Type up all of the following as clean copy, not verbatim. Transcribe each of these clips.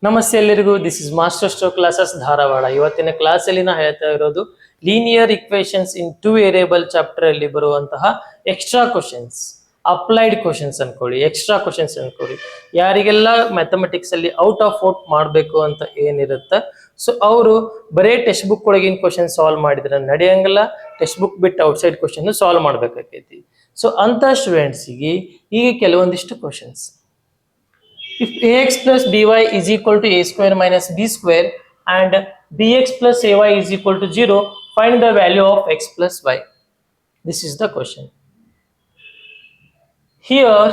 ನಮಸ್ತೆ ಎಲ್ಲರಿಗೂ. This is master stroke classes Dharwad. ಇವತ್ತಿನ ಕ್ಲಾಸಲ್ಲಿ ನಾ ಹೇಳ್ತಾ ಇರೋದು linear equations in two variable chapter ಅಲ್ಲಿ ಬರುವಂತಹ ಎಕ್ಸ್ಟ್ರಾ ಕ್ವಶನ್ಸ್, ಅಪ್ಲೈಡ್ ಕ್ವಶನ್ಸ್ ಅನ್ಕೊಳ್ಳಿ, ಎಕ್ಸ್ಟ್ರಾ ಕ್ವಶನ್ಸ್ ಅನ್ಕೊಳ್ಳಿ. ಯಾರಿಗೆಲ್ಲ ಮ್ಯಾಥಮೆಟಿಕ್ಸ್ ಅಲ್ಲಿ ಔಟ್ ಆಫ್ ಔಟ್ ಮಾಡಬೇಕು ಅಂತ ಏನಿರುತ್ತೆ, ಸೊ ಅವರು ಬರೇ ಟೆಕ್ಸ್ಟ್ ಬುಕ್ ಒಳಗಿನ ಕ್ವಶನ್ ಸಾಲ್ವ್ ಮಾಡಿದ್ರೆ ನಡೆಯಂಗಿಲ್ಲ. ಟೆಕ್ಸ್ಟ್ ಬುಕ್ ಬಿಟ್ಟು ಔಟ್ಸೈಡ್ ಕ್ವಶನ್ ಸಾಲ್ವ್ ಮಾಡ್ಬೇಕಾಗೈತಿ. ಸೊ ಅಂತ ಸ್ಟೂಡೆಂಟ್ಸಿಗೆ ಈಗ ಕೆಲವೊಂದಿಷ್ಟು questions. If ax plus by is equal to a square minus b square and bx plus ay is equal to 0, find the value of x plus y. This is the question. Here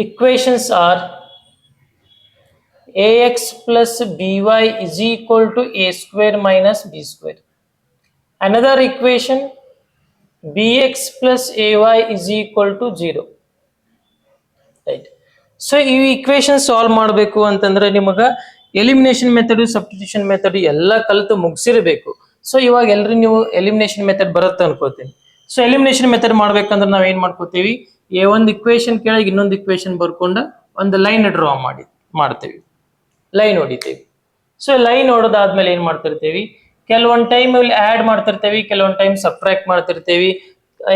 equations are ax plus by is equal to a square minus b square. Another equation bx plus ay is equal to 0. Right. So ಈ equation solve ಮಾಡಬೇಕು ಅಂತಂದ್ರೆ ನಿಮಗೆ elimination method, substitution method ಎಲ್ಲ ಕಲಿತು ಮುಗಿಸಿರಬೇಕು. So ಇವಾಗ ಎಲ್ರು ನೀವು elimination method ಬರುತ್ತೆ ಅನ್ಕೋತೀನಿ. ಸೊ ಎಲಿಮಿನೇಷನ್ ಮೆಥಡ್ ಮಾಡ್ಬೇಕಂದ್ರೆ ನಾವ್ ಏನ್ ಮಾಡ್ಕೋತೀವಿ, ಒಂದು ಇಕ್ವೇಶನ್ ಕೆಳಗೆ ಇನ್ನೊಂದು ಇಕ್ವೇಶನ್ ಬರ್ಕೊಂಡು ಒಂದು ಲೈನ್ ಡ್ರಾ ಮಾಡ್ತೇವಿ, ಲೈನ್ ಹೊಡಿತೇವಿ. ಸೊ ಲೈನ್ ಹೊಡೆದಾದ್ಮೇಲೆ ಏನ್ ಮಾಡ್ತಿರ್ತೀವಿ, ಕೆಲವೊಂದು ಟೈಮ್ ಇಲ್ಲಿ ಆಡ್ ಮಾಡ್ತಿರ್ತೇವಿ, ಕೆಲವೊಂದು ಟೈಮ್ ಸಬ್ಟ್ರಾಕ್ಟ್ ಮಾಡ್ತಿರ್ತೀವಿ.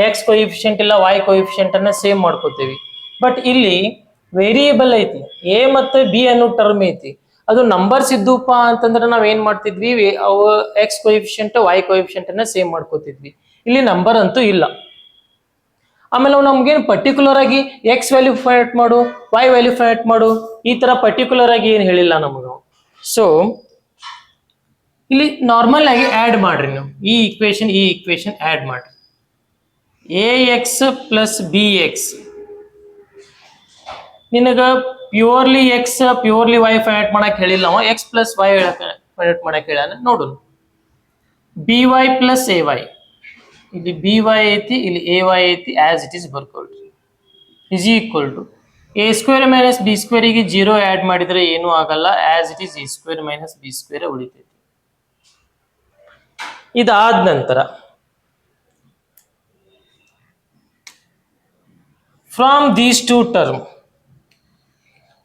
ಎಕ್ಸ್ ಕೋಎಫಿಷಿಯಂಟ್ ಇಲ್ಲ ವೈ ಕೋಎಫಿಷಿಯಂಟ್ ಅನ್ನ ಸೇಮ್ ಮಾಡ್ಕೋತೀವಿ. ಬಟ್ ಇಲ್ಲಿ ವೇರಿಯೇಬಲ್ ಐತಿ, ಎ ಮತ್ತು ಬಿ ಅನ್ನೋ ಟರ್ಮ್ ಐತಿ. ಅದು ನಂಬರ್ಸ್ ಇದ್ದುಪ್ಪ ಅಂತಂದ್ರೆ ನಾವ್ ಏನ್ ಮಾಡ್ತಿದ್ವಿ, ಅವು ಎಕ್ಸ್ ಕೋಎಫಿಷಿಯಂಟ್ ವೈ ಕೋಎಫಿಷಿಯಂಟ್ ಅನ್ನ ಸೇಮ್ ಮಾಡ್ಕೋತಿದ್ವಿ. ಇಲ್ಲಿ ನಂಬರ್ ಅಂತೂ ಇಲ್ಲ. ಆಮೇಲೆ ನಮ್ಗೇನು ಪರ್ಟಿಕ್ಯುಲರ್ ಆಗಿ ಎಕ್ಸ್ ವ್ಯಾಲ್ಯೂ ಫೈಂಡ್ ಮಾಡು, ವೈ ವ್ಯಾಲ್ಯೂ ಫೈಂಡ್ ಮಾಡು, ಈ ತರ ಪರ್ಟಿಕ್ಯುಲರ್ ಆಗಿ ಏನು ಹೇಳಿಲ್ಲ ನಮಗ. ಸೊ ಇಲ್ಲಿ ನಾರ್ಮಲ್ ಆಗಿ ಆಡ್ ಮಾಡ್ರಿ ನೀವು ಈ ಇಕ್ವೇಶನ್ ಆಡ್ ಮಾಡ್ರಿ. A x plus b x ನಿನಗ purely x purely y find ಮಾಡಕ್ ಹೇಳಿಲ್ಲ, ಅವ ಎಕ್ಸ್ ಪ್ಲಸ್ ವೈ ಫೈಂಡ್ ಮಾಡಕ್ ಹೇಳ. ನೋಡು, b y plus a y, ಇಲ್ಲಿ ಬಿ ವೈ ಐತಿ, ಇಲ್ಲಿ ಎ ವೈ ಐತಿ, ಆಸ್ ಇಟ್ ಈಸ್ ಬರ್ಕೊಳ್ರಿ. Is equal to a square minus b ಸ್ಕ್ವೇರಿಗೆ 0 ಆಡ್ ಮಾಡಿದ್ರೆ ಏನೂ ಆಗಲ್ಲ, as it is a square minus b square ಉಳಿತೈತಿ. ಇದಾದ ನಂತರ from these two term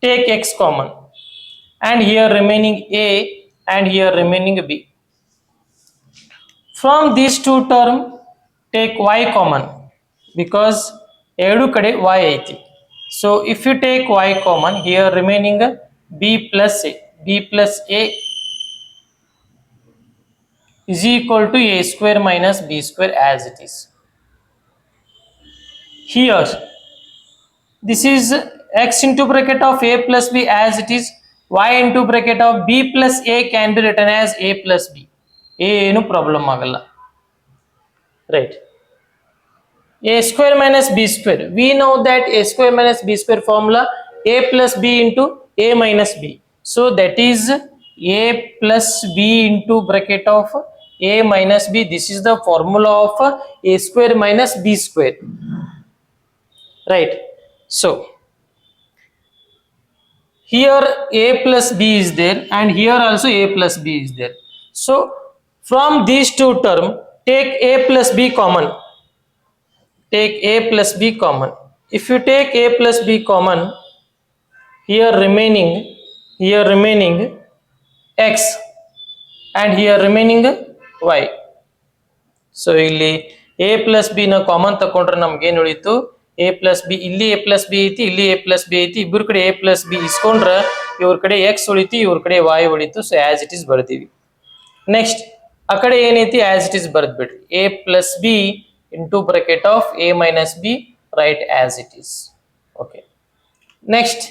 take x common and here remaining a and here remaining b. From these two term take y common because ಎರಡು ಕಡೆ y ಐತಿ. So if you take y common, here remaining b plus a is equal to a square minus b square as it is. Here this is x into bracket of a plus b as it is, y into bracket of b plus a can be written as a plus b. ಏನು problem ಆಗಲ್ಲ, right. a square minus b square, we know that a square minus b square formula a plus b into a minus b, so that is a plus b into bracket of a minus b. This is the formula of a square minus b square, right? So here a plus b is there and here also a plus b is there. So from these two term take a plus b common. Take a plus b common. If you take a plus b common, here remaining x and here remaining y. So ಇಲ್ಲಿ a plus b ನ common ತಕೊಂಡ್ರೆ ನಮ್ಗೆ ಏನು ಉಳಿತು, a plus b, ಇಲ್ಲಿ a plus b ಐತಿ, ಇಲ್ಲಿ a plus b ಐತಿ, ಇಬ್ಬರ ಕಡೆ a plus b ಇಸ್ಕೊಂಡ್ರೆ ಇವ್ರ ಕಡೆ x ಉಳಿತು, ಇವ್ರ ಕಡೆ y ಉಳಿತು. ಸೊ ಆಸ್ ಇಟ್ ಇಸ್ ಬರ್ತೀವಿ. ನೆಕ್ಸ್ಟ್ ಆ ಕಡೆ ಏನೈತಿ ಆಸ್ ಇಟ್ ಇಸ್ ಬರ್ದ್ ಬಿಡ್ರಿ, a plus b into bracket of a minus b, right as it is. Okay, next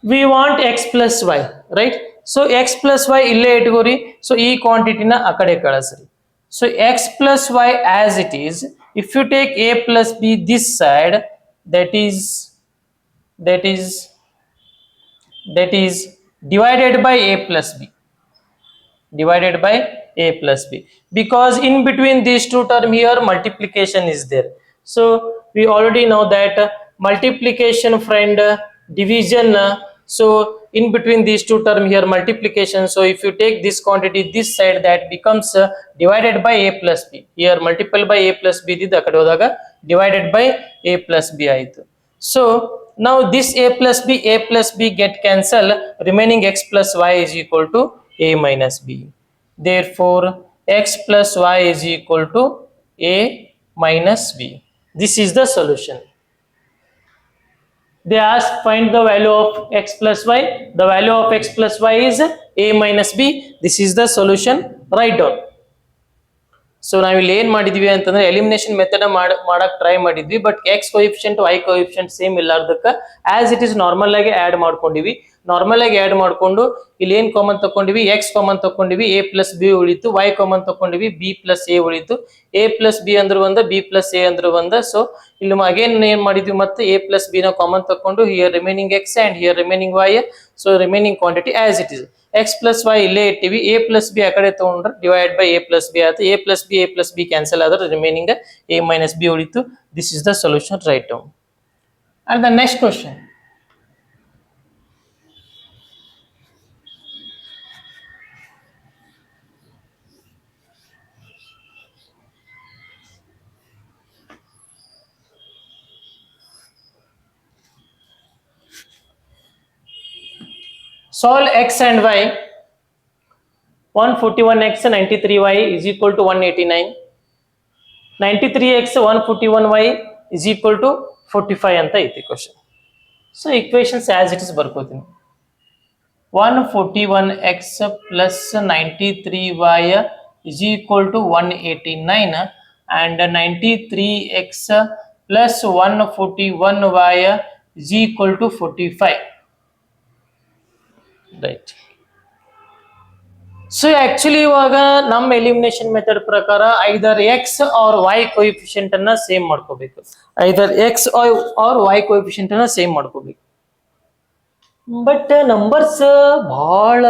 we want x plus y, right? So x plus y ಇಲ್ಲೇ ಇಟ್ಕೋರಿ. So ಈ ಕ್ವಾಂಟಿಟಿನ ಆ ಕಡೆ ಕಳಿಸ್ರಿ. So x plus y as it is, if you take a plus b this side, that is divided by a plus b, because in between these two term here multiplication is there. So we already know that multiplication friend, division, so in between these two term here multiplication. So if you take this quantity this side, that becomes divided by a plus b. Here multiple by a plus b, the kade hodaga divided by a plus b aitu. So now this a plus b get cancel, remaining x plus y is equal to a minus b. Therefore x plus y is equal to a minus b. This is the solution. They ask find the value of x plus y. The value of x plus y is a minus b. This is the solution. Write down. So ನಾವಿಲ್ಲಿ ಏನ್ ಮಾಡಿದ್ವಿ ಅಂತಂದ್ರೆ elimination method ಮಾಡಕ್ try ಮಾಡಿದ್ವಿ, but x coefficient y coefficient same ಇಲ್ಲಾರ್ದಕ್ಕ as it is normal ಆಗಿ add ಮಾಡ್ಕೊಂಡಿವಿ. Normal ಆಗಿ ಆಡ್ ಮಾಡ್ಕೊಂಡು ಇಲ್ಲಿ ಏನ್ ಕಾಮನ್ ತಕೊಂಡಿವಿ, ಎಕ್ಸ್ ಕಾಮನ್ ತಕೊಂಡಿವಿ, ಎ ಪ್ಲಸ್ ಬಿ ಉಳಿತು, ವೈ ಕಾಮನ್ ತಕೊಂಡಿವಿ, ಬಿ ಪ್ಲಸ್ ಎ ಉಳಿತು. ಎ ಪ್ಲಸ್ ಬಿ ಅಂದ್ರೆ ಒಂದ, ಬಿ ಪ್ಲಸ್ ಎ ಅಂದ್ರೆ ಒಂದ. ಸೊ ಇಲ್ಲಿ ಅಗೇನ್ ಏನ್ ಮಾಡಿದ್ವಿ, ಮತ್ತೆ ಎ ಪ್ಲಸ್ ಬಿ ನ ಕಾಮನ್ ತಕೊಂಡು here remaining X and here remaining Y. So remaining quantity as it is. x plus y ಇಲ್ಲೇ ಇಟ್ಟಿವಿ, a plus b ಆ ಕಡೆ ತಗೊಂಡ್ರೆ divide by a plus b ಆಯ್ತು. a plus b ಕ್ಯಾನ್ಸಲ್ ಆದ್ರೆ remaining a minus b ಉಳಿತು. This is the solution. Write down. And the next question, solve x and y. 141x 93y is equal to 189. 93x 141y is equal to 45 ಅಂತ ಐತಿ question. So equations as it is ಬರ್ಕೋತೀನಿ. 141x plus 93y is equal to 189 and 93x plus 141y is equal to 45. Right. So actually ಇವಾಗ ನಮ್ಮ elimination method ಪ್ರಕಾರ ಐದರ್ X R Y coefficient ಅನ್ನ same ಮಾಡ್ಕೋಬೇಕು. ಐದರ್ X R Y coefficient ಅನ್ನ same ಮಾಡ್ಕೋಬೇಕು. But numbers ಬಹಳ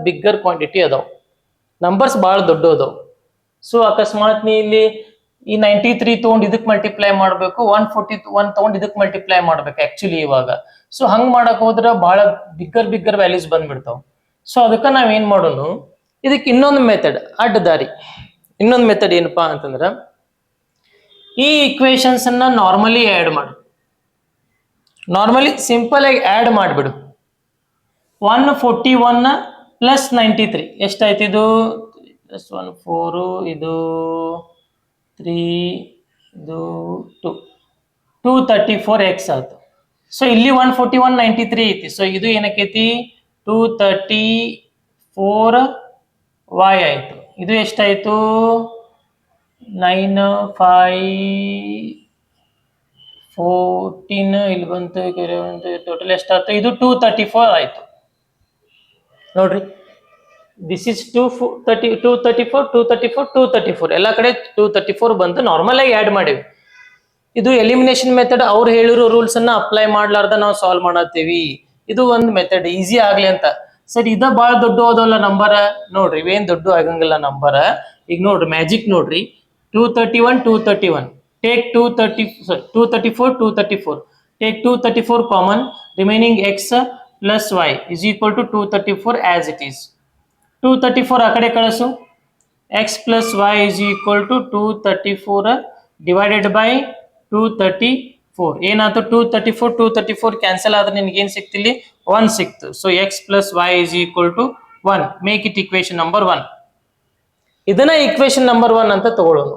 bigger quantity ಅದಾವ, numbers ಬಹಳ ದೊಡ್ಡ ಅದಾವ. ಸೊ ಅಕಸ್ಮಾತ್ ನೀ ಇಲ್ಲಿ ಈ 93 ತಗೊಂಡು ಇದಕ್ ಮಲ್ಟಿಪ್ಲೈ ಮಾಡ್ಬೇಕು, 141 ತಗೊಂಡು ಇದಕ್ ಮಲ್ಟಿಪ್ಲೈ ಮಾಡ್ಬೇಕು ಆಕ್ಚುಲಿ ಇವಾಗ. ಸೊ ಹಂಗ್ ಮಾಡಕ್ ಹೋದ್ರ ಬಹಳ ಬಿಗ್ಗರ್ ವ್ಯಾಲ್ಯೂಸ್ ಬಂದ್ಬಿಡ್ತಾವ. ಸೊ ಅದಕ್ಕ ನಾವ್ ಏನ್ ಮಾಡೋಣ, ಇದಕ್ಕೆ ಇನ್ನೊಂದು ಮೆಥಡ್, ಅಡ್ಡ ದಾರಿ. ಇನ್ನೊಂದು ಮೆಥಡ್ ಏನಪ್ಪಾ ಅಂತಂದ್ರ, ಈ ಇಕ್ವೇಶನ್ಸ್ ಅನ್ನ ನಾರ್ಮಲಿ ಆಡ್ ಮಾಡು. ನಾರ್ಮಲಿ ಸಿಂಪಲ್ ಆಗಿ ಆಡ್ ಮಾಡ್ಬಿಡು. 141 ಪ್ಲಸ್ 93 ಎಷ್ಟಾಯ್ತು? ಇದು ಪ್ಲಸ್ 1 4, ಇದು 3, ಇದು 2, 234x ಆಯ್ತು. ಸೊ ಇಲ್ಲಿ 141 93 ಐತಿ. ಸೊ ಇದು ಏನಕ್ಕೈತಿ? 234y ಆಯ್ತು. ಇದು ಎಷ್ಟಾಯ್ತು? 9 5 14 ಇಲ್ಲಿ ಬಂತು, ಟೋಟಲ್ ಎಷ್ಟಾಯ್ತು? ಇದು 234 ಆಯ್ತು. ನೋಡ್ರಿ, ದಿಸ್ ಇಸ್ 234 ಎಲ್ಲ ಕಡೆ 234 ಬಂತು. ನಾರ್ಮಲ್ ಆಗಿ ಆಡ್ ಮಾಡಿವಿ. ಇದು ಎಲಿಮಿನೇಷನ್ ಮೆಥಡ್. ಅವ್ರು ಹೇಳಿರೋ ರೂಲ್ಸ್ ಅನ್ನ ಅಪ್ಲೈ ಮಾಡ್ಲಾರ್ದ ನಾವು ಸಾಲ್ವ್ ಮಾಡತ್ತೀವಿ. ಇದು ಒಂದು ಮೆಥಡ್ ಈಸಿ ಆಗ್ಲಿ ಅಂತ. ಸರಿ, ಇದ ಬಾಳ ದೊಡ್ಡ ಹೋದಲ್ಲ ನಂಬರ್. ನೋಡ್ರಿ, ಇವೇನ್ ದೊಡ್ಡ ಆಗಂಗಿಲ್ಲ ನಂಬರ್. ಈಗ ನೋಡ್ರಿ ಮ್ಯಾಜಿಕ್ ನೋಡ್ರಿ, 231 take 234 take 234 common, remaining x plus y is equal to 234 as it is. 234 ಆ ಕಡೆ ಕಳಿಸು. X plus y is equal to 234 divided by 234. ಏನಾಯ್ತು? 234 ಕ್ಯಾನ್ಸಲ್ ಆದ್ರೆ ನಿನ್ಗೆ ಏನ್ ಸಿಕ್ತಿಲ್ಲಿ? 1 ಸಿಕ್ತು. So x plus y is equal to 1. Make it equation number 1. ಇದನ್ನ ಇಕ್ವೇಶನ್ ನಂಬರ್ 1 ಅಂತ ತಗೊಳ್ಳೋಣ.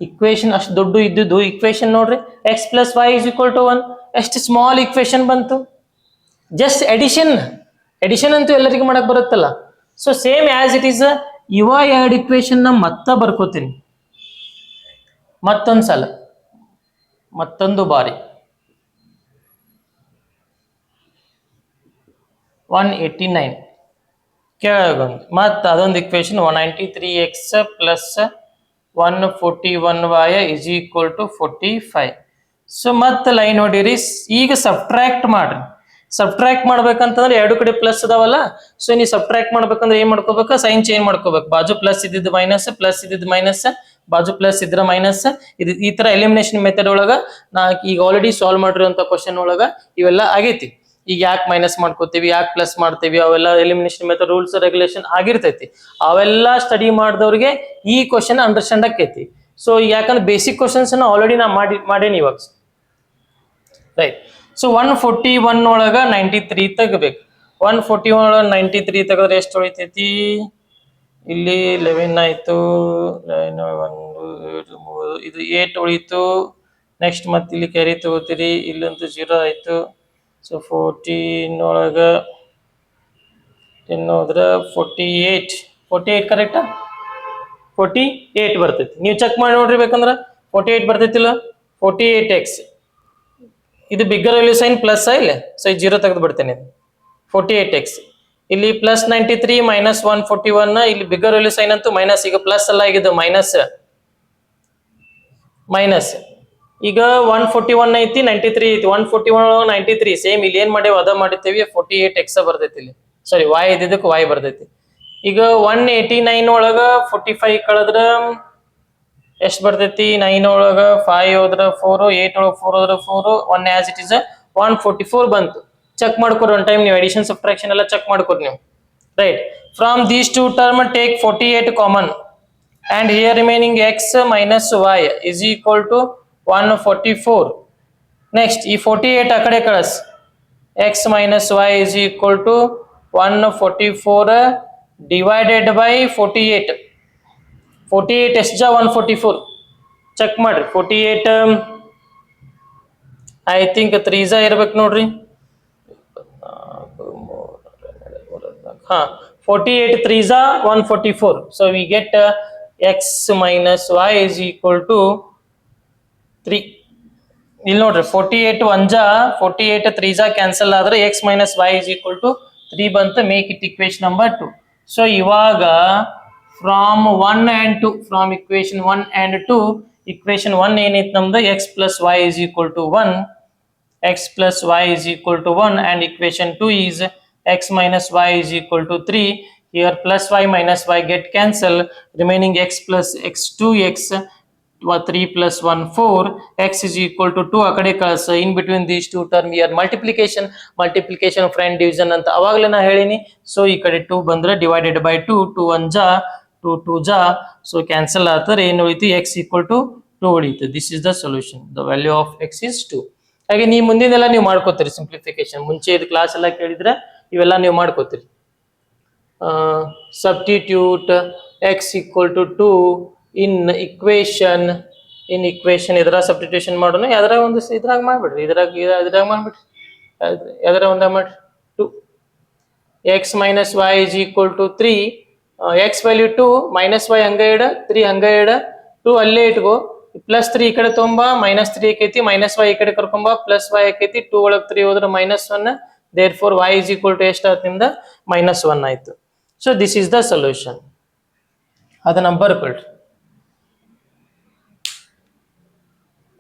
ಇಕ್ವೇಶನ್ ಅಷ್ಟು ದೊಡ್ಡ ಇದ್ದುದು ಇಕ್ವೇಶನ್ ನೋಡ್ರಿ, x plus y is equal to 1. ಎಷ್ಟು ಸ್ಮಾಲ್ ಇಕ್ವೇಶನ್ ಬಂತು. ಜಸ್ಟ್ ಎಡಿಷನ್ ಅಂತೂ ಎಲ್ಲರಿಗೂ ಮಾಡಕ್ ಬರುತ್ತಲ್ಲ. So same as it is ಇವ ಎರಡು ಇಕ್ವೇಶನ್ ನ ಮತ್ತ ಬರ್ಕೋತೀನಿ ಮತ್ತೊಂದ್ಸಲ, ಮತ್ತೊಂದು ಬಾರಿ. 189 ಕೆಳಗೊಂದು, ಮತ್ತ ಅದೊಂದು equation 193x plus 141y is equal to 45. So ಮತ್ತೆ ಲೈನ್ ನೋಡಿರಿ, ಈಗ ಸಬ್ಟ್ರಾಕ್ಟ್ ಮಾಡ್ರಿ. ಸಬ್ಟ್ರಾಕ್ಟ್ ಮಾಡ್ಬೇಕಂತಂದ್ರೆ ಎರಡು ಕಡೆ ಪ್ಲಸ್ ಅದಾವಲ್ಲ. ಸೊ ನೀವು ಸಬ್ಟ್ರಾಕ್ಟ್ ಮಾಡ್ಬೇಕಂದ್ರೆ ಏನ್ ಮಾಡ್ಕೋಬೇಕು? ಸೈನ್ ಚೇಂಜ್ ಮಾಡ್ಕೋಬೇಕು. ಬಾಜು ಪ್ಲಸ್ ಇದ್ದಿದ್ದು ಮೈನಸ್, ಪ್ಲಸ್ ಇದ್ದಿದ್ದು ಮೈನಸ್, ಬಾಜು ಪ್ಲಸ್ ಇದ್ರ ಮೈನಸ್. ಇದು ಈ ತರ ಎಲಿಮಿನೇಷನ್ ಮೆಥಡ್ ಒಳಗ ನಾ ಈಗ ಆಲ್ರೆಡಿ ಸಾಲ್ವ್ ಮಾಡಿರುವಂತ ಕ್ವಶನ್ ಒಳಗ ಇವೆಲ್ಲ ಆಗೈತಿ. ಈಗ ಯಾಕೆ ಮೈನಸ್ ಮಾಡ್ಕೋತೀವಿ, ಯಾಕೆ ಪ್ಲಸ್ ಮಾಡ್ತೀವಿ, ಅವೆಲ್ಲ ಎಲಿಮಿನೇಷನ್ ಮೆಥಡ್ ರೂಲ್ಸ್ ರೆಗ್ಯುಲೇಷನ್ ಆಗಿರ್ತೈತಿ. ಅವೆಲ್ಲ ಸ್ಟಡಿ ಮಾಡಿದವ್ರಿಗೆ ಈ ಕ್ವಶನ್ ಅಂಡರ್ಸ್ಟ್ಯಾಂಡ್ ಆಕೈತಿ. ಸೊ ಯಾಕಂದ್ರೆ ಬೇಸಿಕ್ ಕ್ವಶನ್ಸ್ ಆಲ್ರೆಡಿ ನಾ ಮಾಡೇನಿ ಇವಾಗ. ರೈಟ್. ಸೊ 141 ಒಳಗ 93 ತೆಗಬೇಕು. 141 ಒಳಗ 93 ತೆಗೆದ್ರೆ ಎಷ್ಟು ಉಳಿತೈತಿ? ಇಲ್ಲಿ 11 ಆಯ್ತು, 1 ಇದು 8 ಉಳಿತು. ನೆಕ್ಸ್ಟ್ ಮತ್ತೆ ಇಲ್ಲಿ ಕ್ಯಾರಿ ತಗೋತೀರಿ, ಇಲ್ಲಂತೂ 0 ಆಯ್ತು. ಸೊ 14 ಒಳಗ 10 ಹೋದ್ರೆ 48 ಕರೆಕ್ಟಾ? 48 ಬರ್ತೈತಿ. ನೀವು ಚೆಕ್ ಮಾಡಿ ನೋಡ್ರಿ ಬೇಕಂದ್ರ 48 ಬರ್ತೈತಿಲ್ಲ. 48x ಇದು ಬಿಗ್ಗರ್ ವ್ಯಾಲ್ಯೂ ಸೈನ್ ಪ್ಲಸ್ ಇಲ್ಲ, ಸೊ 0 ತೆಗೆದು ಬಿಡ್ತೇನೆ. 48x ಇಲ್ಲಿ ಪ್ಲಸ್ 93 ಮೈನಸ್ 141, ಇಲ್ಲಿ ಬಿಗ್ಗರ್ ವ್ಯಾಲ್ಯೂ ಸೈನ್ ಅಂತೂ ಮೈನಸ್, ಈಗ ಪ್ಲಸ್ ಅಲ್ಲ, ಈಗ ಇದು ಮೈನಸ್. ಈಗ 141 ಐತಿ, 93 ಐತಿ. 141 93 ಸೇಮ್ ಇಲ್ಲಿ ಏನ್ ಮಾಡೇವಿ ಅದ ಮಾಡಿರ್ತೇವಿ. 48x ಬರ್ತೈತಿ ಇಲ್ಲಿ, ಸಾರಿ y ಇದ್ದಿದ್ದಕ್ಕೆ y ಬರ್ತೈತಿ. ಈಗ 189 ಒಳಗ 45 ಕಳೆದ್ರ ಎಷ್ಟು ಬರ್ತೈತಿ? 9 ಒಳಗ 5 ಹೋದ್ರ 4, 8 ಒಳಗ 4 ಹೋದ್ರ 4, 1 ಆಸ್ ಇಟ್ ಇಸ್ 144 ಬಂತು. ಚೆಕ್ ಮಾಡ್ಕೊರಿ ಒನ್ ಟೈಮ್ ನೀವು, ಅಡಿಷನ್ ಸಬ್ಟ್ರಾಕ್ಷನ್ ಎಲ್ಲ ಚೆಕ್ ಮಾಡ್ಕೊರಿ ನೀವು. Right. From these two term take 48 common and here remaining x minus y is equal to 144. next ಈ 48 ಆ ಕಡೆ ಕಳಿಸ್, x minus y is equal to 144 divided by 48. 48 ಎಷ್ಟು ಜಾ 144 ಚೆಕ್ ಮಾಡ್ರಿ. 48 ಐ ಥಿಂಕ್ 3 ಜಾ ಇರ್ಬೇಕು ನೋಡ್ರಿ. 48 3 ಜಾ 144. so we get x minus y is equal to 3. ಇಲ್ಲಿ ನೋಡ್ರಿ 48 1 ಜಾ 48 3 ಜಾ ಕ್ಯಾನ್ಸಲ್ ಆದ್ರೆ x minus y is equal to 3 ಬಂತು. Make it equation number 2. So ಇವಾಗ from 1 and 2, from equation 1 and 2, equation 1 ಏನೈತಿ ನಮ್ದು x plus y is equal to 1, x plus y is equal to 1, and equation 2 is x minus y is equal to 3. Here plus y minus y get cancel, remaining x plus x 2x 3 plus 1 4, x is equal to 2 ಆ ಕಡೆ ಕಳ್ಸ. in between these two term here multiplication friend division ಅಂತ ಅವಾಗಲೇ ನಾ ಹೇಳಿನಿ. So ಈ ಕಡೆ 2 ಬಂದ್ರೆ ಡಿವೈಡೆಡ್ ಬೈ 2, 2 1 ಜಾ 2 2 ಜಾ, ಸೊ ಕ್ಯಾನ್ಸಲ್ ಆಗ್ತಾರೆ. ಏನು ಉಳಿತು? x equal to 2 ಉಳಿತು. This is the solution. The value of x is 2. ಹಾಗೆ ನೀವು ಮುಂದಿನೆಲ್ಲ ನೀವು ಮಾಡ್ಕೋತೀರಿ ಸಿಂಪ್ಲಿಫಿಕೇಶನ್. ಮುಂಚೆ ಇದು ಕ್ಲಾಸ್ ಎಲ್ಲ ಕೇಳಿದ್ರೆ ಇವೆಲ್ಲ ನೀವು ಮಾಡ್ಕೋತೀರಿ. Substitute x equal to 2 in equation ಇದ್ರಾಗ ಸಬ್ಸ್ಟಿಟ್ಯೂಷನ್ ಮಾಡೋಣ. ಯಾವ್ದಾರ ಒಂದು ಇದ್ರಾಗ ಮಾಡ್ಬಿಡ್ರಿ, ಇದ್ರಾಗ ಮಾಡ್ಬಿಡ್ರಿ, ಯಾವ್ದಾರ ಒಂದ ಮಾಡ್ರಿ. 2 x minus y is equal to 3, x value 2 minus y ಹಂಗ ಇಡ, 3 ಹಂಗ ಇಡ, 2 ಅಲ್ಲೇ ಇಟ್ಕೋ. ಪ್ಲಸ್ 3 ಈ ಕಡೆ ತೊಂಬ, ಮೈನಸ್ 3 ಆಕೈತಿ, ಮೈನಸ್ y ಈ ಕಡೆ ಕರ್ಕೊಂಬ, ಪ್ಲಸ್ y ಆಕೈತಿ. 2 ಒಳಗೆ 3 ಹೋದ್ರೆ -1, therefore y is equal to ಎಷ್ಟು ಆದ್ರಿಂದ -1 ಆಯ್ತು. So this is the solution. ಅದನ್ನ ಬರ್ಕೊಳ್ರಿ.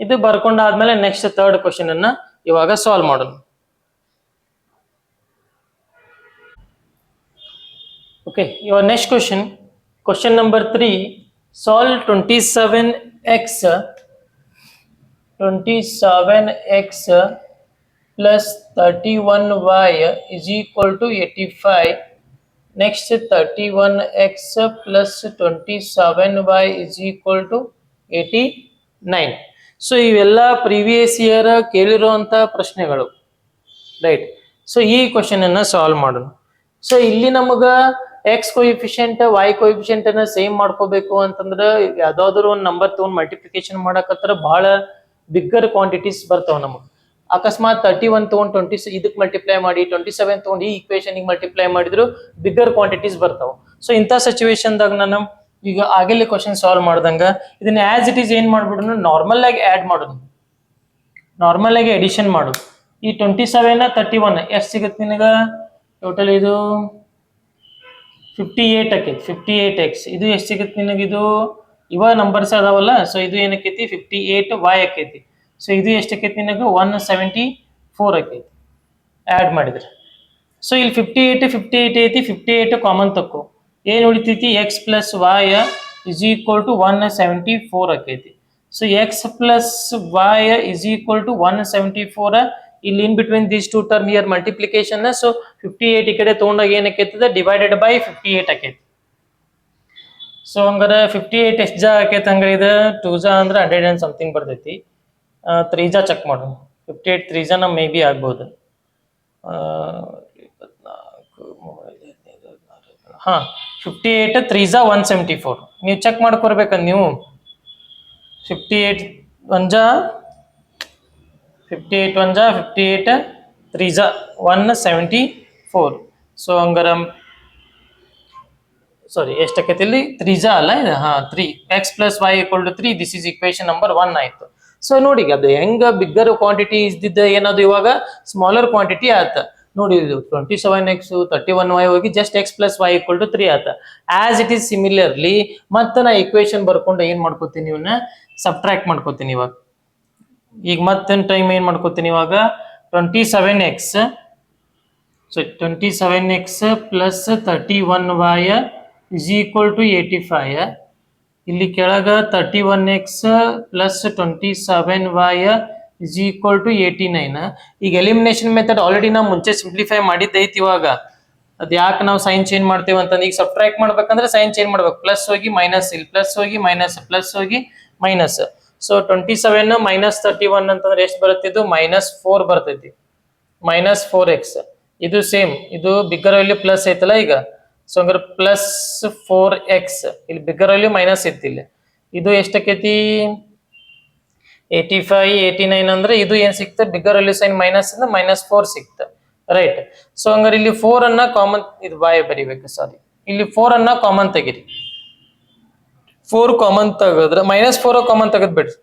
ಇದು ಬರ್ಕೊಂಡಾದ್ಮೇಲೆ ನೆಕ್ಸ್ಟ್ ಥರ್ಡ್ ಕ್ವಶನ್ ಅನ್ನ ಇವಾಗ ಸಾಲ್ವ್ ಮಾಡೋಣ. Okay, your next question number 3. Solve 27x plus 31y is equal to 85. next 31x plus 27y is equal to 89. So ಇವೆಲ್ಲ previous year ಕೇಳಿರುವಂತ ಪ್ರಶ್ನೆಗಳು. Right. So ಈ question ಅನ್ನ solve ಮಾಡೋಣ. ಸೊ ಇಲ್ಲಿ ನಮಗ ಎಕ್ಸ್ ಕೊಯಿಫಿಷಿಯಂಟ್ ವೈ ಕೊಯಿಫಿಷಿಯಂಟ್ ಅನ್ನ same ಮಾಡ್ಕೋಬೇಕು ಅಂತಂದ್ರೆ ಯಾವ್ದಾದ್ರು ಒಂದು ನಂಬರ್ ತಗೊಂಡ್ ಮಲ್ಟಿಪ್ಲಿಕೇಶನ್ ಮಾಡಕತ್ರ ಬಹಳ ಬಿಗ್ಗರ್ ಕ್ವಾಂಟಿಟೀಸ್ ಬರ್ತಾವ ನಮಗ್. ಅಕಸ್ಮಾತ್ 31 ತಗೊಂಡ್ 20 ಇದಕ್ಕೆ ಮಲ್ಟಿಪ್ಲೈ ಮಾಡಿ, 27 ತಗೊಂಡು ಈ ಇಕ್ವೇಶನ್ ಮಲ್ಟಿಪ್ಲೈ ಮಾಡಿದ್ರು ಬಿಗ್ಗರ್ ಕ್ವಾಂಟಿಟೀಸ್ ಬರ್ತಾವ. ಸೊ ಇಂಥ ಸಿಚುವೇಶನ್ದಾಗ ನಾನು ಈಗ ಆಗಲೇ ಕ್ವಶನ್ ಸಾಲ್ವ್ ಮಾಡ್ದಂಗ ಇದನ್ನ ಆಸ್ ಇಟ್ ಈಸ್ ಏನ್ ಮಾಡ್ಬಿಡೋಣ, ನಾರ್ಮಲ್ ಆಗಿ ಆಡ್ ಮಾಡೋದು, ನಾರ್ಮಲ್ ಆಗಿ ಅಡಿಷನ್ ಮಾಡೋದು. ಈ 27 31 ಎಷ್ಟು ಸಿಗುತ್ತೆ ನಿನಗ? ಟೋಟಲ್ ಇದು 58 ಆಕೈತಿ. 58x ಇದು ಎಷ್ಟು ಸಿಗುತ್ತೆ ನಿನಗಿದು? ಇವ ನಂಬರ್ಸ್ ಅದಾವಲ್ಲ, ಸೊ ಇದು ಏನಕ್ಕೈತಿ 58y ಆಕೈತಿ. ಸೊ ಇದು ಎಷ್ಟು ಆಕೈತಿ ನಿನಗ? 174 ಆಕೈತಿ ಆಡ್ ಮಾಡಿದ್ರೆ. ಸೊ ಇಲ್ಲಿ 58 ಐತಿ, 58 ಕಾಮನ್ ತಕ್ಕೋ, ಏನ್ ಉಳಿತೈತಿ? x plus y is equal to 174 ಆಕೈತಿ. So x plus y is equal to 174. ಇಲ್ಲಿ in between these two term here multiplication. So 58 ಈ ಕಡೆ ತಗೊಂಡಾಗ ಏನಕ್ಕೈತದ? ಡಿವೈಡೆಡ್ ಬೈ 58 ಆಕೈತಿ. ಸೊ ಹಂಗಾರ 58 ಎಷ್ಟು ಜಾ ಆಕೈತಿ? ಹಂಗಾರೆ ಇದು 2 ಜಾ ಅಂದ್ರೆ 100 and something ಬರ್ತೈತಿ. 3 ಜಾ ಚೆಕ್ ಮಾಡೋಣ. 58 3 ಜನ ಮೇ ಬಿ ಆಗ್ಬೋದು. ಹಾಂ 58 3 ಜಾ 174. ನೀವು ಚೆಕ್ ಮಾಡ್ಕೊರ್ಬೇಕಂದ್ ನೀವು 58 1 ಜಾ 58 1 ಜಾ 58 3 ಜಾ 174. ಸೊ ಹಂಗಾರ ಸಾರಿ ಎಷ್ಟಕ್ಕೈತಿ ಇಲ್ಲಿ 3 ಜಾ ಅಲ್ಲ ಇದು, ಹಾಂ 3 x + y = 3. This is equation number 1 ಆಯ್ತು. ಸೊ ನೋಡಿ ಅದು ಹೆಂಗ ಬಿಗ್ಗರ್ ಕ್ವಾಂಟಿಟಿ ಇದ್ದಿದ್ದ ಏನದು ಇವಾಗ ಸ್ಮಾಲರ್ ಕ್ವಾಂಟಿಟಿ ಆತ. ನೋಡಿ ಇದು 27x 31y ಹೋಗಿ ಜಸ್ಟ್ x + y = 3 ಆತ. ಆಸ್ ಇಟ್ ಈಸ್ ಸಿಮಿಲರ್ಲಿ ಮತ್ತೆ ನಾ ಇಕ್ವೇಶನ್ ಬರ್ಕೊಂಡು ಏನ್ ಮಾಡ್ಕೋತೀನಿ, ಇವನ್ನ ಸಬ್ಟ್ರಾಕ್ಟ್ ಮಾಡ್ಕೋತೀನಿ. ಇವಾಗ ಈಗ ಮತ್ತೆ ಟೈಮ್ ಏನ್ ಮಾಡ್ಕೋತೀನಿ, ಇವಾಗ 27x ಸೊ 27x + 31y = 85. ಇಲ್ಲಿ ಕೆಳಗ 31x + 27y = 89. ಈಗ ಎಲಿಮಿನೇಷನ್ ಮೆಥಡ್ ಆಲ್ರೆಡಿ ನಾವು ಮುಂಚೆ ಸಿಂಪ್ಲಿಫೈ ಮಾಡಿದ್ದೈತಿ. ಇವಾಗ ಅದ್ ಯಾಕೆ ನಾವು ಸೈನ್ ಚೇಂಜ್ ಮಾಡ್ತೇವೆ ಅಂತಂದ್ರೆ, ಈಗ ಸಬ್ಟ್ರಾಕ್ಟ್ ಮಾಡ್ಬೇಕಂದ್ರೆ ಸೈನ್ ಚೇಂಜ್ ಮಾಡ್ಬೇಕು. ಪ್ಲಸ್ ಹೋಗಿ ಮೈನಸ್, ಇಲ್ಲಿ ಪ್ಲಸ್ ಹೋಗಿ ಮೈನಸ್, ಪ್ಲಸ್ ಹೋಗಿ ಮೈನಸ್. ಸೊ 27 - 31 ಅಂತಂದ್ರೆ ಎಷ್ಟು ಬರುತ್ತಿದ್ದು -4 ಬರ್ತೈತಿ. -4x ಇದು ಸೇಮ್, ಇದು ಬಿಗ್ಗರ್ ವ್ಯಾಲ್ಯೂ ಪ್ಲಸ್ ಐತಲ್ಲ ಈಗ. ಸೊ ಹಂಗಾರೆ +4x ಇಲ್ಲಿ ಬಿಗ್ಗರ್ ವ್ಯಾಲ್ಯೂ ಮೈನಸ್ ಐತಿ. ಇಲ್ಲಿ ಇದು ಎಷ್ಟಕ್ಕೈತಿ 85 89 ಅಂದ್ರೆ ಇದು ಏನ್ ಸಿಕ್ತ, ಬಿಗ್ಗರ್ ವ್ಯಾಲ್ಯೂ ಸೈನ್ ಮೈನಸ್ ಇಂದ -4 ಸಿಕ್ತ, ರೈಟ್. ಸೊ ಹಂಗಾರೆ ಇಲ್ಲಿ 4 ಅನ್ನ ಕಾಮನ್, ಇದು ಬಾಯ್ ಬರಿಬೇಕು, ಸಾರಿ. ಇಲ್ಲಿ 4 ಅನ್ನ ಕಾಮನ್ ತೆಗಿರಿ. 4 ಕಾಮನ್ ತೆಗೆದ್ರೆ -4 ಕಾಮನ್ ತೆಗೆದ್ಬಿಡ್ರಿ.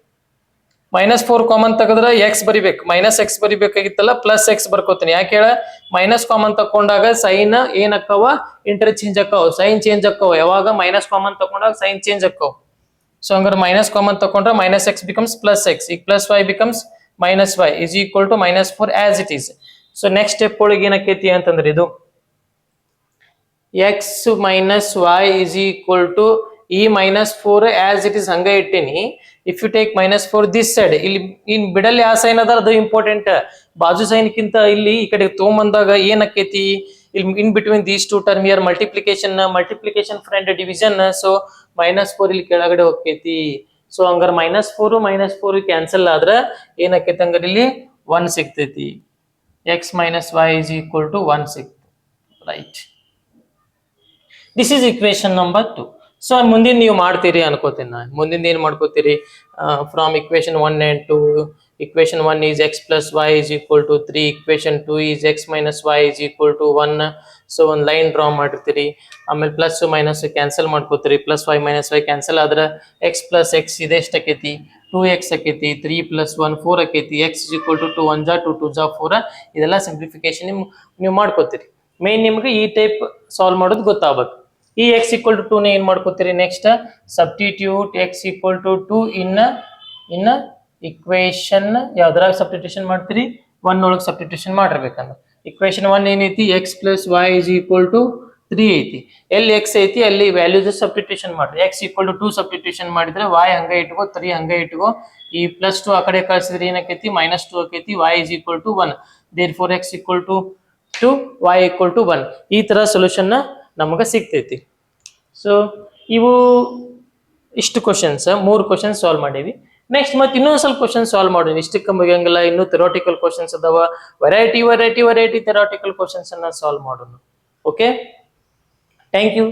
-4 ಕಾಮನ್ ತೆಗೆದ್ರೆ x ಬರಿಬೇಕು, -x ಬರಿಬೇಕಾಗಿತ್ತಲ್ಲ, +x ಬರ್ಕೋತೀನಿ. ಯಾಕೆ ಹೇಳ, ಮೈನಸ್ ಕಾಮನ್ ತಕೊಂಡಾಗ ಸೈನ್ ಏನ್ ಅಕ್ಕವ, ಇಂಟರ್ಚೇಂಜ್ ಅಕ್ಕವ, ಸೈನ್ ಚೇಂಜ್ ಅಕ್ಕವ. ಯಾವಾಗ ಮೈನಸ್ ಕಾಮನ್ ತಕೊಂಡಾಗ ಸೈನ್ ಚೇಂಜ್ ಅಕ್ಕವ. ಸೊ ಹಂಗಾರೆ ಮೈನಸ್ ಕಾಮನ್ ತಕೊಂಡ್ರೆ -x becomes +x, ಈಗ +y becomes -y = -4 as it is. So next step ಒಳಗೆ ಏನಕ್ಕೈತಿ ಅಂತಂದ್ರೆ, ಇದು x - y = ಈ -4 ಆಸ್ ಇಟ್ ಈಸ್ ಹಂಗ ಇಟ್ಟಿನಿ. If you take -4 this side, ಇಲ್ಲಿ ಇನ್ ಬಿಡಲ್ಲಿ ಯಾವ ಸೈನ್ ಅದ ಅದು ಇಂಪಾರ್ಟೆಂಟ್. ಬಾಜು ಸೈನ್ಕಿಂತ ಇಲ್ಲಿ ಈ ಕಡೆ ತೊಗೊಂಬಂದಾಗ ಏನಕ್ಕೈತಿ, ಇಲ್ಲಿ in between these two term year multiplication friend division. So -4 ಇಲ್ಲಿ ಕೆಳಗಡೆ ಹೋಗ್ತೈತಿ. ಸೊ ಹಂಗಾರ -4 ಕ್ಯಾನ್ಸಲ್ ಆದ್ರ ಏನಕ್ಕೈತಿ, ಹಂಗಾರೆ ಇಲ್ಲಿ 1 ಸಿಗ್ತೈತಿ. x - y = 1 ಸಿಕ್ತು, right. This is equation number 2. So ಮುಂದಿನ ನೀವು ಮಾಡ್ತೀರಿ ಅನ್ಕೋತೀನಿ ನಾನು. ಮುಂದಿನ ಏನ್ ಮಾಡ್ಕೋತೀರಿ, from equation 1 and 2. Equation 1 is x + y = 3. Equation 2 is x - y = 1. So ಒಂದು ಲೈನ್ ಡ್ರಾ ಮಾಡಿರ್ತೀರಿ. ಆಮೇಲೆ ಪ್ಲಸ್ ಮೈನಸ್ ಕ್ಯಾನ್ಸಲ್ ಮಾಡ್ಕೋತೀರಿ. +y - y ಕ್ಯಾನ್ಸಲ್ ಆದ್ರೆ x + x ಇದೆ ಎಷ್ಟಕ್ಕೈತಿ, 2x ಆಕೈತಿ. 3 + 1 4 ಆಕೈತಿ. x = 2 1 ಜಾ 2 2 ಜಾ 4. ಇದೆಲ್ಲ ಸಿಂಪ್ಲಿಫಿಕೇಶನ್ ನೀವು ಮಾಡ್ಕೋತೀರಿ. ಮೇನ್ ನಿಮ್ಗೆ ಈ ಟೈಪ್ ಸಾಲ್ವ್ ಮಾಡೋದು ಗೊತ್ತಾಗಬೇಕು. ಈ x = 2 ನ ಏನ್ ಮಾಡ್ಕೋತೀರಿ, next substitute x = 2 in equation ಯಾವ್ದ್ರಾಗ ಸಬ್ಸ್ಟಿಟ್ಯೂಷನ್ ಮಾಡ್ತೀರಿ, 1 ಒಳಗೆ ಸಬ್ಸ್ಟಿಟ್ಯೂಷನ್ ಮಾಡಿರ್ಬೇಕಂದ್ರೆ. ಇಕ್ವೇಶನ್ 1 ಏನೈತಿ, x + y = 3 ಐತಿ. ಎಲ್ಲಿ x ಐತಿ ಅಲ್ಲಿ ವ್ಯಾಲ್ಯೂಸ್ ಸಬ್ಸ್ಟಿಟ್ಯೂಷನ್ ಮಾಡ್ರಿ. x = 2 ಸಬ್ಸ್ಟಿಟ್ಯೂಷನ್ ಮಾಡಿದ್ರೆ y ಹಂಗ ಇಟ್ಕೋ, 3 ಹಂಗ ಇಟ್ಕೋ. ಈ +2 ಆ ಕಡೆ ಕಳಿಸಿದ್ರೆ ಏನಾಕೈತಿ, -2 ಆಕೈತಿ. y = 1. therefore x = 2, y = 1. ಈ ತರ ಸೊಲ್ಯೂಷನ್ ನಮಗೆ ಸಿಗ್ತೈತಿ. ಸೊ ಇವು ಇಷ್ಟು ಕ್ವಶನ್ಸ್, 3 ಕ್ವಶನ್ಸ್ ಸಾಲ್ವ್ ಮಾಡೀವಿ. ನೆಕ್ಸ್ಟ್ ಮತ್ತೆ ಇನ್ನೊಂದು ಸ್ವಲ್ಪ ಕ್ವಶನ್ ಸಾಲ್ವ್ ಮಾಡೋಣ. ಇಷ್ಟಕ್ಕೆ ಮುಗಿಯಂಗಿಲ್ಲ, ಇನ್ನೂ ಥಿಯರಾಟಿಕಲ್ ಕ್ವಶನ್ಸ್ ಅದಾವ. ವೆರೈಟಿ ಥಿಯರಾಟಿಕಲ್ ಕ್ವಶನ್ಸ್ ಅನ್ನ ಸಾಲ್ವ್ ಮಾಡೋಣ. Okay, thank you.